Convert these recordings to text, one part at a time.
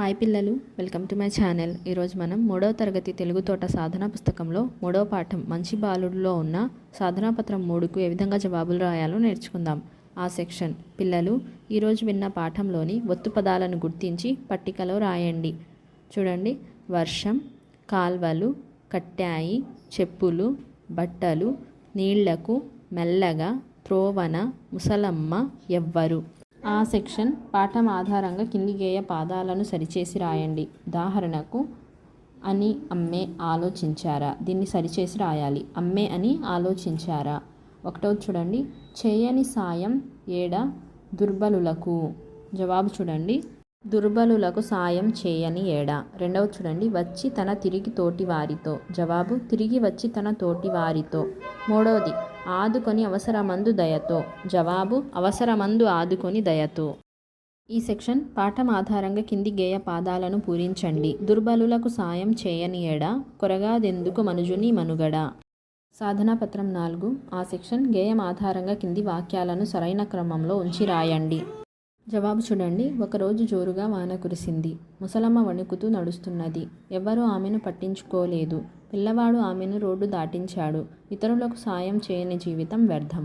Hi పిల్లలు, welcome to my channel. ఈరోజు మనం 3వ తరగతి తెలుగు తోట సాధనా పుస్తకంలో 3వ పాఠం మంచి బాలుడులో ఉన్న సాధనా పత్రం 3కు ఏ విధంగా జవాబులు రాయాలో నేర్చుకుందాం. ఆ సెక్షన్ పిల్లలు ఈరోజు విన్న పాఠంలోని ఒత్తు పదాలను గుర్తించి పట్టికలో రాయండి. చూడండి, వర్షం, కాల్వలు, కట్టాయి, చెప్పులు, బట్టలు, నీళ్లకు, మెల్లగా, త్రోవన, ముసలమ్మ, ఎవ్వరు. ఆ సెక్షన్ పాఠం ఆధారంగా కింది గేయ పాదాలను సరిచేసి రాయండి. ఉదాహరణకు, అని అమ్మే ఆలోచించారా, దీన్ని సరిచేసి రాయాలి. అమ్మే అని ఆలోచించారా. ఒకటోది చూడండి, చేయని సాయం ఏడ దుర్బలులకు. జవాబు చూడండి, దుర్బలులకు సాయం చేయని ఏడ. రెండవది చూడండి, వచ్చి తన తిరిగి తోటి వారితో. జవాబు తిరిగి వచ్చి తన తోటి వారితో. మూడవది, ఆదుకొని అవసరమందు దయతో. జవాబు అవసరమందు ఆదుకొని దయతో. ఈ సెక్షన్ పాఠం ఆధారంగా కింది గేయ పాదాలను పూరించండి. దుర్బలులకు సాయం చేయని ఎడ, కొరగాదెందుకు మనుజుని మనుగడ. సాధనా పత్రం 4. ఆ సెక్షన్ గేయం ఆధారంగా కింది వాక్యాలను సరైన క్రమంలో ఉంచి రాయండి. జవాబు చూడండి, ఒకరోజు జోరుగా వాన కురిసింది. ముసలమ్మ వణుకుతూ నడుస్తున్నది. ఎవ్వరూ ఆమెను పట్టించుకోలేదు. పిల్లవాడు ఆమెను రోడ్డు దాటించాడు. ఇతరులకు సాయం చేయని జీవితం వ్యర్థం.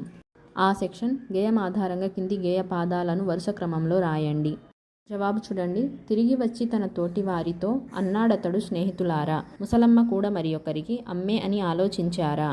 ఆ సెక్షన్ గేయం ఆధారంగా కింది గేయ పాదాలను వరుస క్రమంలో రాయండి. జవాబు చూడండి, తిరిగి వచ్చి తన తోటి వారితో అన్నాడతడు స్నేహితులారా. ముసలమ్మ కూడా మరి ఒకరికి అమ్మే అని ఆలోచించారా.